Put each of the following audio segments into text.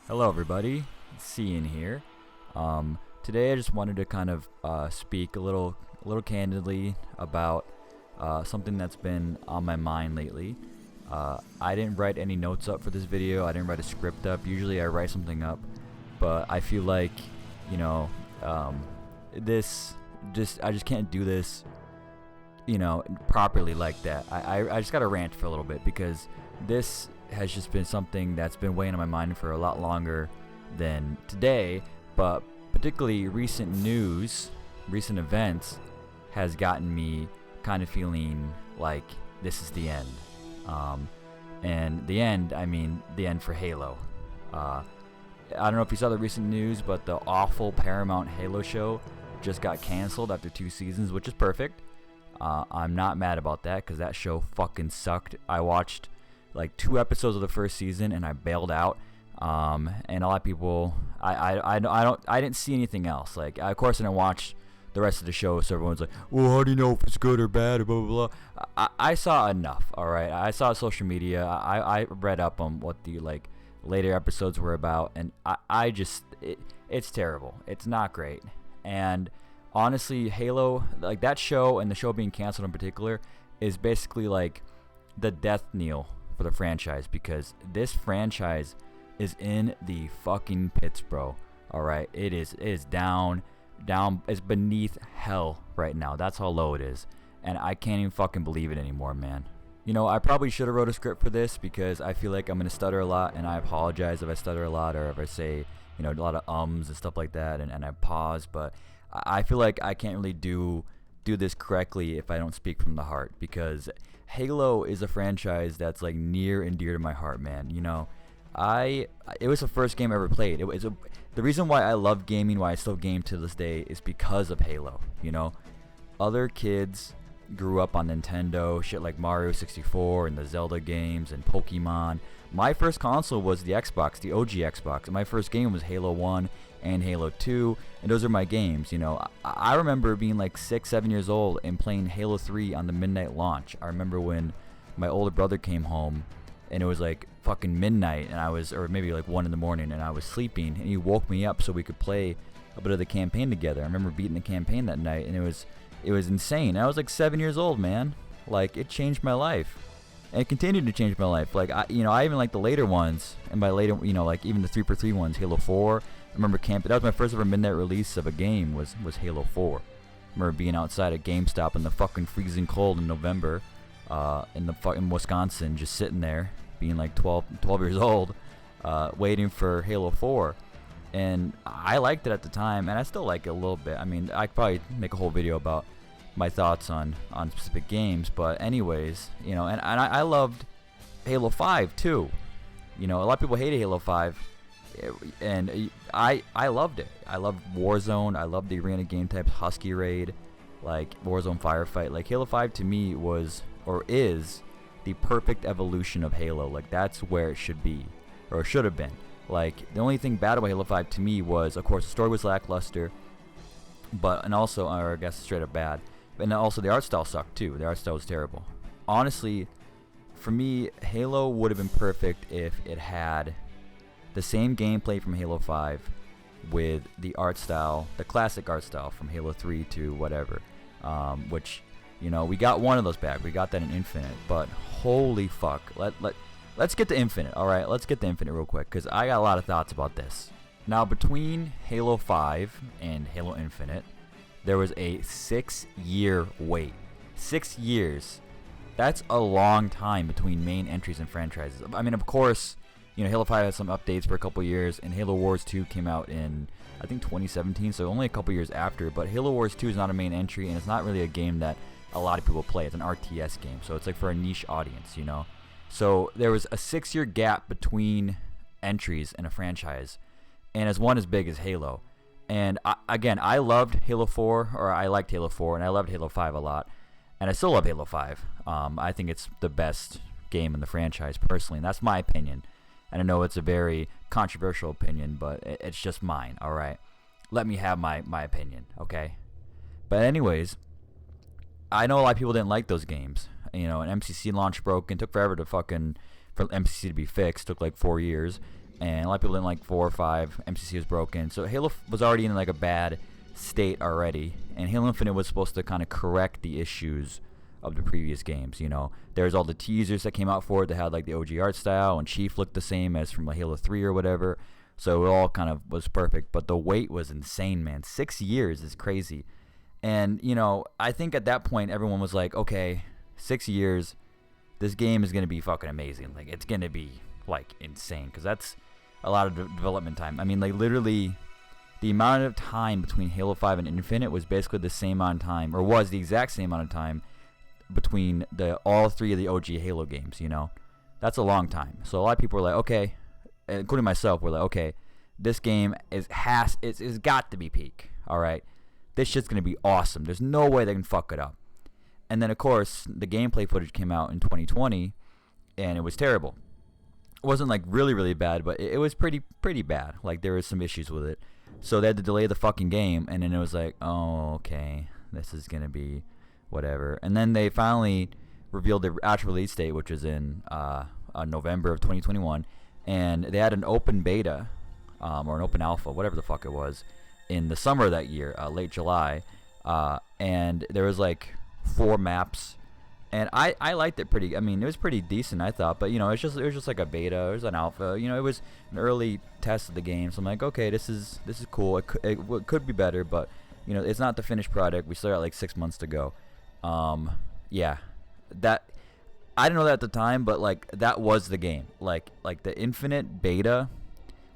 Hello, everybody. Cian here. Today, I just wanted to kind of speak a little candidly about something that's been on my mind lately. I didn't write any notes up for this video. I didn't write a script up. Usually, I write something up, but I feel like, you know, this I just can't do this, properly like that. I just got to rant for a little bit because this has just been something that's been weighing on my mind for a lot longer than today, but particularly recent news, recent events has gotten me kind of feeling like this is the end. And the end, I mean the end for Halo. I don't know if you saw the recent news, but the awful Paramount Halo show just got canceled after 2 seasons, which is perfect. I'm not mad about that because that show fucking sucked. I watched like 2 episodes of the first season and I bailed out. And a lot of people, I didn't see anything else. Like, of course, I didn't watch the rest of the show, so everyone's like, well, how do you know if it's good or bad, or blah blah blah. I saw enough. All right, I saw social media. I read up on what the like later episodes were about, and I just it's terrible. It's not great. And honestly, Halo, like that show and the show being canceled in particular, is basically like the death knell for the franchise, because this franchise is in the fucking pits, bro. All right, it is down, it's beneath hell right now. That's how low it is, and I can't even fucking believe it anymore, man. I probably should have wrote a script for this because I feel like I'm gonna stutter a lot, and I apologize if I stutter a lot or if I say a lot of ums and stuff like that, and I pause. But I feel like I can't really do this correctly if I don't speak from the heart, because Halo is a franchise that's like near and dear to my heart, man. It was the first game I ever played. The reason why I love gaming, why I still game to this day, is because of Halo. Other kids grew up on Nintendo, shit like Mario 64 and the Zelda games and Pokemon. My first console was the Xbox, the OG Xbox, and my first game was Halo 1 and Halo 2, and those are my games. I remember being like 6, 7 years old and playing Halo 3 on the midnight launch. I remember when my older brother came home and it was like fucking midnight, and or maybe like 1 in the morning, and I was sleeping, and he woke me up so we could play a bit of the campaign together. I remember beating the campaign that night, and it was insane. I was like 7 years old, man. Like, it changed my life, and it continued to change my life. Like, I even like the later ones, and by later, like even the 3x3 ones, Halo 4. I remember camping. That was my first ever midnight release of a game. Was Halo 4. I remember being outside at GameStop in the fucking freezing cold in November, in the fucking Wisconsin, just sitting there, being like 12 years old, waiting for Halo 4. And I liked it at the time, and I still like it a little bit. I mean, I could probably make a whole video about my thoughts on specific games, but anyways, and I loved Halo 5 too. A lot of people hated Halo 5, and I loved it. I loved Warzone. I loved the arena game types, Husky Raid, like Warzone Firefight. Like, Halo 5 to me was, or is, the perfect evolution of Halo. Like, that's where it should be, or should have been. Like, the only thing bad about Halo 5 to me was, of course, the story was lackluster, and also, or I guess straight up bad, and also the art style sucked too. The art style was terrible. Honestly, for me, Halo would have been perfect if it had the same gameplay from Halo 5 with the art style, the classic art style from Halo 3 to whatever, which, we got one of those back. We got that in Infinite, but holy fuck. Let's get to Infinite, alright? Let's get to Infinite real quick, because I got a lot of thoughts about this. Now, between Halo 5 and Halo Infinite, there was a 6-year wait. 6 years. That's a long time between main entries and franchises. I mean, of course, Halo 5 had some updates for a couple years, and Halo Wars 2 came out in, I think, 2017, so only a couple years after. But Halo Wars 2 is not a main entry, and it's not really a game that a lot of people play. It's an RTS game, so it's like for a niche audience, So there was a 6-year gap between entries in a franchise, and as one as big as Halo. And I loved Halo 4, or I liked Halo 4, and I loved Halo 5 a lot, and I still love Halo 5. I think it's the best game in the franchise, personally, and that's my opinion. And I know it's a very controversial opinion, but it's just mine, all right? Let me have my opinion, okay? But anyways, I know a lot of people didn't like those games. An MCC launch broke and took forever for MCC to be fixed. Took like 4 years. and a lot of people didn't like 4 or 5. MCC was broken, so Halo was already in like a bad state already, and Halo Infinite was supposed to kind of correct the issues of the previous games. There's all the teasers that came out for it that had like the OG art style, and Chief looked the same as from like Halo 3 or whatever, so it all kind of was perfect. But the wait was insane, man. 6 years is crazy. And I think at that point everyone was like, okay, 6 years, this game is gonna be fucking amazing. Like, it's gonna be like insane, because that's a lot of development time. I mean, like, literally the amount of time between Halo 5 and Infinite was basically the same amount of time, or was the exact same amount of time between all 3 of the OG Halo games. That's a long time. So a lot of people were like, okay, including myself, were like, okay, this game it's got to be peak. All right, this shit's gonna be awesome. There's no way they can fuck it up. And then of course the gameplay footage came out in 2020, and it was terrible. It wasn't like really bad, but it was pretty bad. Like, there was some issues with it, so they had to delay the fucking game. And then it was like, oh, okay, this is gonna be whatever. And then they finally revealed the actual release date, which was in November of 2021, and they had an open beta or an open alpha, whatever the fuck it was, in the summer of that year, late July, and there was like 4 maps. And I liked it pretty. I mean, it was pretty decent, I thought. But it was just like a beta. It was an alpha. It was an early test of the game. So I'm like, okay, this is cool. It could be better, but it's not the finished product. We still got like 6 months to go. Yeah, that I didn't know that at the time, but like, that was the game. Like the Infinite beta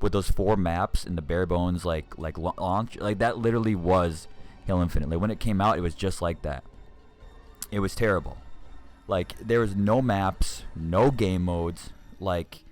with those 4 maps and the bare bones like launch, like, that literally was Halo Infinite. Like, when it came out, it was just like that. It was terrible. Like, there was no maps, no game modes. Like,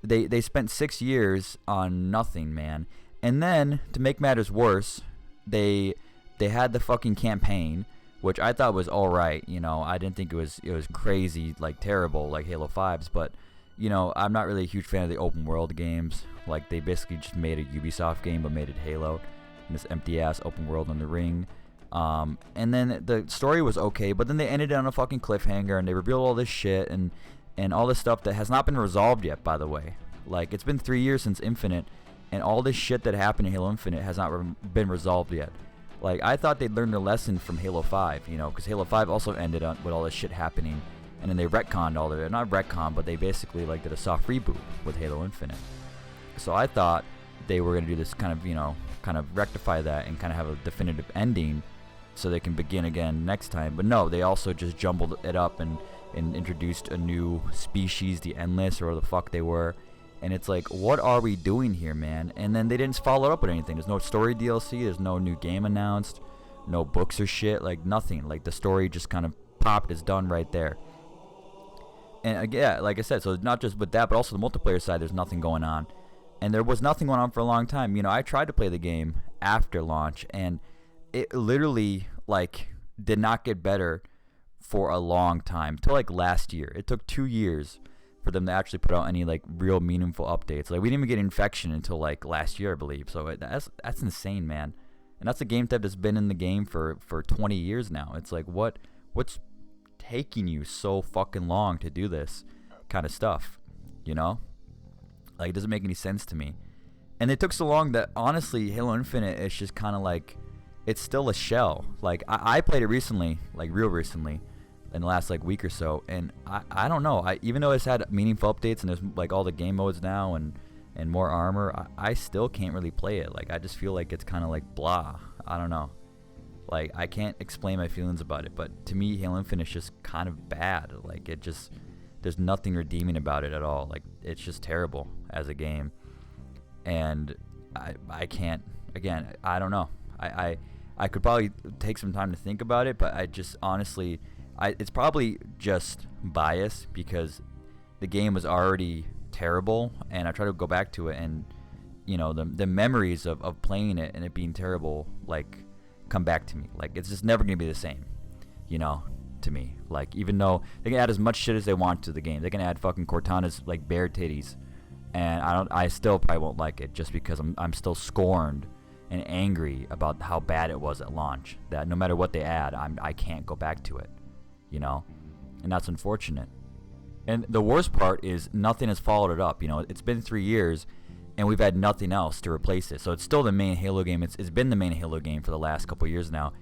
they spent 6 years on nothing, man. And then, to make matters worse, they had the fucking campaign, which I thought was alright. I didn't think it was crazy, like, terrible, like Halo 5's. But, I'm not really a huge fan of the open world games. Like, they basically just made a Ubisoft game, but made it Halo. And this empty-ass open world on the ring. And then the story was okay, but then they ended it on a fucking cliffhanger, and they revealed all this shit and all this stuff that has not been resolved yet, by the way. Like, it's been 3 years since Infinite, and all this shit that happened in Halo Infinite has not been resolved yet. Like, I thought they'd learned a lesson from Halo 5, because Halo 5 also ended up with all this shit happening, and then they retconned all of it. Not retcon, but they basically like did a soft reboot with Halo Infinite. So I thought they were gonna do this kind of rectify that and kind of have a definitive ending, so they can begin again next time. But no, they also just jumbled it up and introduced a new species, the Endless, or the fuck they were. And it's like, what are we doing here, man? And then they didn't follow it up with anything. There's no story DLC, there's no new game announced, no books or shit, like nothing. Like, the story just kind of popped, it's done right there. And yeah, like I said, so not just with that, but also the multiplayer side, there's nothing going on. And there was nothing going on for a long time. I tried to play the game after launch, and it literally, like, did not get better for a long time, till like last year. It took 2 years for them to actually put out any like real meaningful updates. Like, we didn't even get Infection until like last year, I believe. So that's insane, man. And that's a game type that's been in the game for 20 years now. It's like, what's taking you so fucking long to do this kind of stuff? Like, it doesn't make any sense to me. And it took so long that, honestly, Halo Infinite is just kind of like, it's still a shell. Like, I played it recently, like real recently, in the last like week or so, and I don't know. Even though it's had meaningful updates and there's like all the game modes now and more armor, I still can't really play it. Like, I just feel like it's kind of like blah. I don't know. Like, I can't explain my feelings about it, but to me, Halo Infinite is just kind of bad. Like, it just, there's nothing redeeming about it at all. Like, it's just terrible as a game, and I can't. Again, I don't know. I could probably take some time to think about it, but I just honestly, it's probably just bias, because the game was already terrible, and I try to go back to it, and the memories of playing it and it being terrible, like, come back to me. Like, it's just never gonna be the same, to me. Like, even though they can add as much shit as they want to the game, they can add fucking Cortana's like bare titties, and I still probably won't like it, just because I'm still scorned and angry about how bad it was at launch, that no matter what they add, I can't go back to it, and that's unfortunate. And the worst part is nothing has followed it up. It's been 3 years, and we've had nothing else to replace it. So it's still the main Halo game. It's been the main Halo game for the last couple of years now.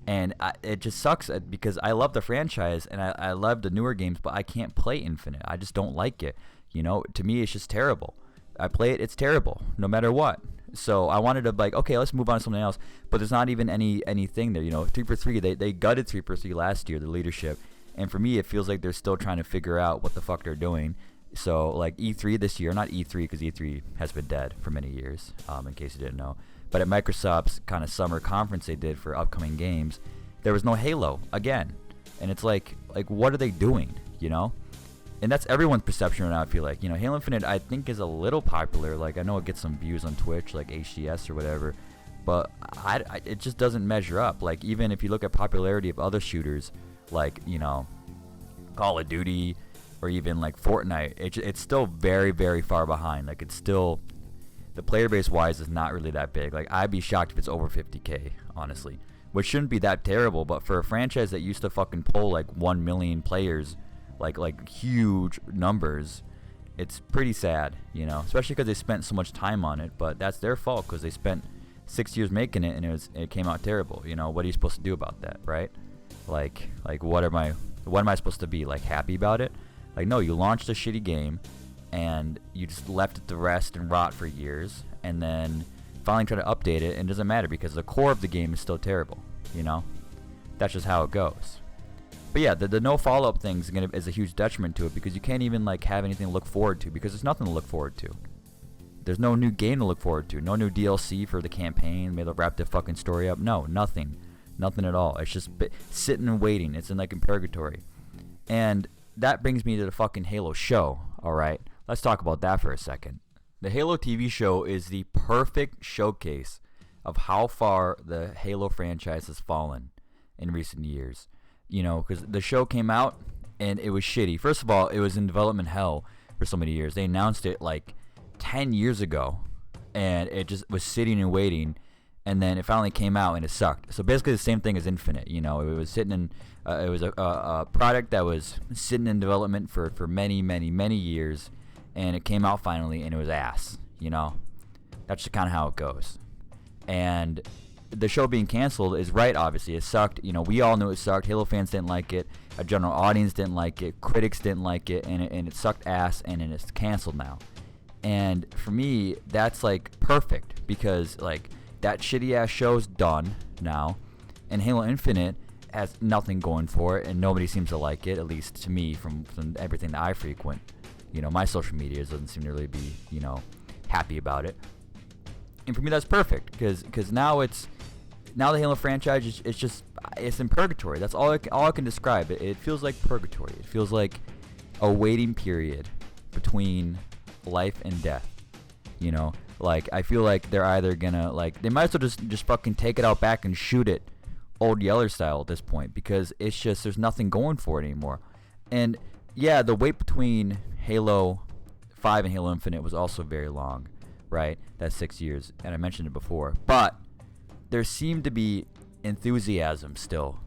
And it just sucks because I love the franchise and I love the newer games, but I can't play Infinite. I just don't like it. You know, to me, it's just terrible. I play it, it's terrible, no matter what. So I wanted to like, okay, let's move on to something else. But there's not even anything there. You know, 343, they gutted 343 last year, the leadership. And for me, it feels like they're still trying to figure out what the fuck they're doing. So like E3 this year, not E3 because E3 has been dead for many years, in case you didn't know. But at Microsoft's kind of summer conference they did for upcoming games, there was no Halo again. And it's like what are they doing, you know? And that's everyone's perception right now, I feel like. You know, Halo Infinite, I think, is a little popular. Like, I know it gets some views on Twitch, like HDS or whatever. But it just doesn't measure up. Like, even if you look at popularity of other shooters, like, you know, Call of Duty or even, like, Fortnite, it's still very, very far behind. Like, it's still... The player base wise is not really that big. Like, I'd be shocked if it's over 50K, honestly. Which shouldn't be that terrible, but for a franchise that used to fucking pull like 1 million players, like huge numbers, it's pretty sad, you know. Especially because they spent so much time on it, but that's their fault because they spent 6 years making it and it came out terrible. You know, what are you supposed to do about that, right? Like what am I supposed to be, like, happy about it? Like, no, you launched a shitty game and you just left it to rest and rot for years, and then finally try to update it, and it doesn't matter because the core of the game is still terrible, you know? That's just how it goes. But yeah, the no follow-up thing is a huge detriment to it because you can't even like have anything to look forward to because there's nothing to look forward to. There's no new game to look forward to, no new DLC for the campaign, maybe they'll wrap the fucking story up. No, nothing at all. It's just sitting and waiting. It's in purgatory. And that brings me to the fucking Halo show, alright? Let's talk about that for a second. The Halo TV show is the perfect showcase of how far the Halo franchise has fallen in recent years. You know, because the show came out and it was shitty. First of all, it was in development hell for so many years. They announced it like 10 years ago and it just was sitting and waiting, and then it finally came out and it sucked. So basically the same thing as Infinite. You know, it was sitting in it was a product that was sitting in development for many years, and it came out finally and it was ass. You know, that's just kind of how it goes. And the show being canceled is right, obviously. It sucked. You know, we all knew it sucked. Halo fans didn't like it. A general audience didn't like it. Critics didn't like it. And it sucked ass, and it's canceled now. And for me, that's, like, perfect. Because, like, that shitty-ass show's done now. And Halo Infinite has nothing going for it. And nobody seems to like it, at least to me, from everything that I frequent. You know, my social media doesn't seem to really be, you know, happy about it. And for me, that's perfect. Because now the Halo franchise it's in purgatory. That's all I can describe it. It feels like purgatory. It feels like a waiting period between life and death. You know, like I feel like they're either gonna they might as well just fucking take it out back and shoot it old Yeller style at this point, because it's just there's nothing going for it anymore. And yeah, the wait between Halo 5 and Halo Infinite was also very long, right? That's 6 years, and I mentioned it before, but there seemed to be enthusiasm still,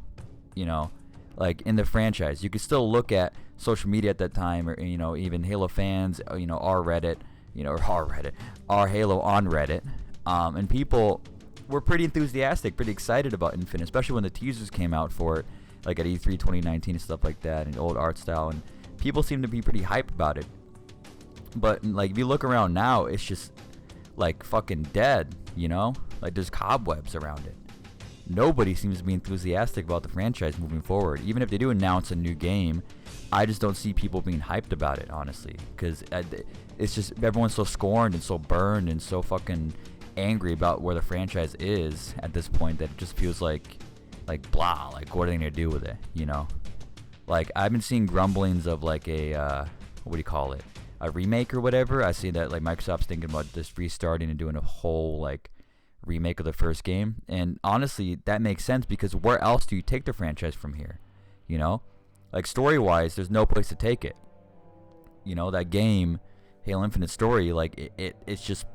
you know, like in the franchise. You could still look at social media at that time, or, you know, even Halo fans, you know, our Reddit, you know, or our Halo on Reddit, and people were pretty enthusiastic, pretty excited about Infinite, especially when the teasers came out for it, like at E3 2019 and stuff like that, and old art style, and people seem to be pretty hyped about it. But like if you look around now, it's just like fucking dead, you know? Like there's cobwebs around it. Nobody seems to be enthusiastic about the franchise moving forward. Even if they do announce a new game, I just don't see people being hyped about it, honestly. Because it's just everyone's so scorned and so burned and so fucking angry about where the franchise is at this point that it just feels like blah, like what are they gonna do with it, you know? Like I've been seeing grumblings of like a what do you call it, a remake or whatever. I see that like Microsoft's thinking about just restarting and doing a whole like remake of the first game, and honestly that makes sense, because where else do you take the franchise from here? You know, like story wise there's no place to take it. You know, that game Halo Infinite story, like it's just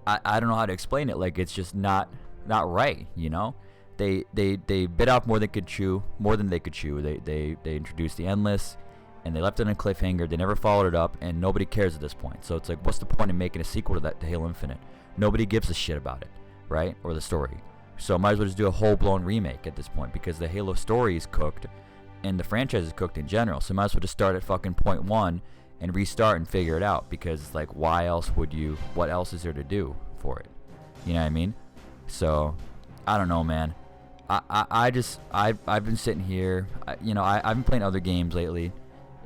I don't know how to explain it. Like it's just not right, you know. They bit off more than they could chew. They introduced the Endless, and they left it on a cliffhanger. They never followed it up, and nobody cares at this point. So it's like, what's the point in making a sequel to that, to Halo Infinite? Nobody gives a shit about it, right? Or the story. So might as well just do a whole-blown remake at this point, because the Halo story is cooked and the franchise is cooked in general. So might as well just start at fucking point one and restart and figure it out, because like, why else would you, what else is there to do for it? You know what I mean? So I don't know, man. I've been sitting here, I've been playing other games lately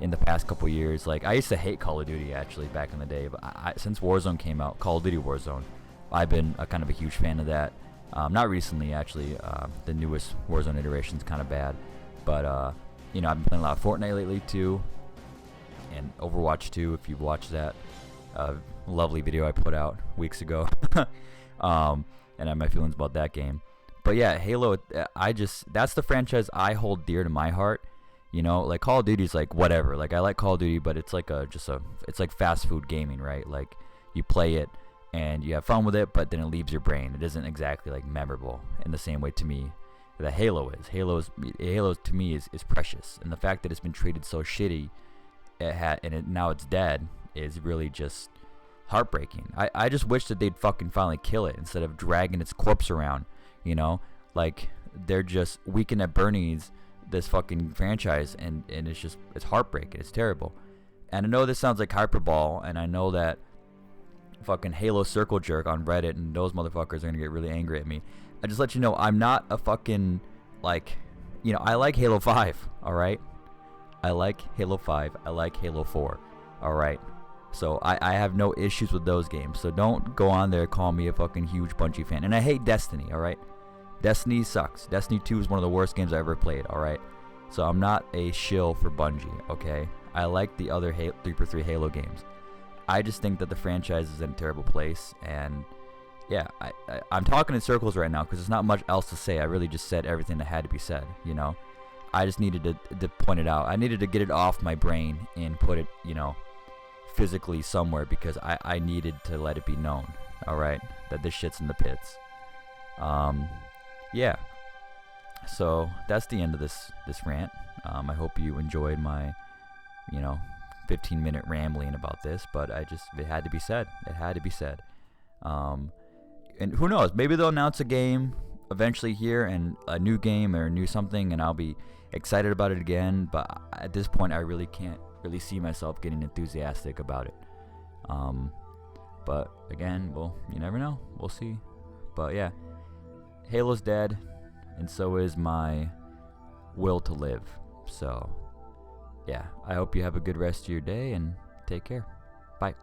in the past couple years. Like, I used to hate Call of Duty actually back in the day, but since Warzone came out, Call of Duty Warzone, I've been kind of a huge fan of that. Not recently, actually. The newest Warzone iteration is kind of bad, but I've been playing a lot of Fortnite lately too, and Overwatch 2. If you've watched that lovely video I put out weeks ago, and I have my feelings about that game. But yeah, Halo, that's the franchise I hold dear to my heart. Like Call of Duty's like whatever. Like, I like Call of Duty, but it's like it's like fast food gaming, right? Like, you play it and you have fun with it, but then it leaves your brain. It isn't exactly like memorable in the same way to me that Halo is. Halo to me is precious, and the fact that it's been treated so shitty, now it's dead, is really just heartbreaking. I just wish that they'd fucking finally kill it instead of dragging its corpse around. Like, they're just Weekend at Bernie's this fucking franchise, and it's heartbreaking. It's terrible. And I know this sounds like hyperbole, and I know that fucking Halo Circle Jerk on Reddit and those motherfuckers are gonna get really angry at me. I just let you know, I'm not a fucking, like, I like Halo 5, alright? I like Halo 5, I like Halo 4, alright? So I have no issues with those games, so don't go on there and call me a fucking huge Bungie fan. And I hate Destiny, alright? Destiny sucks. Destiny 2 is one of the worst games I ever played, alright? So I'm not a shill for Bungie, okay? I like the other 3x3 Halo games. I just think that the franchise is in a terrible place, and yeah, I'm talking in circles right now because there's not much else to say. I really just said everything that had to be said, I just needed to point it out. I needed to get it off my brain and put it, physically somewhere, because I needed to let it be known, alright, that this shit's in the pits. Yeah, so that's the end of this rant. I hope you enjoyed my 15-minute rambling about this, but it had to be said. It had to be said. And who knows, maybe they'll announce a game eventually here, and a new game or a new something, and I'll be excited about it again, but at this point I really can't really see myself getting enthusiastic about it. But again, well, you never know. We'll see. But yeah, Halo's dead, and so is my will to live. So yeah, I hope you have a good rest of your day, and take care. Bye.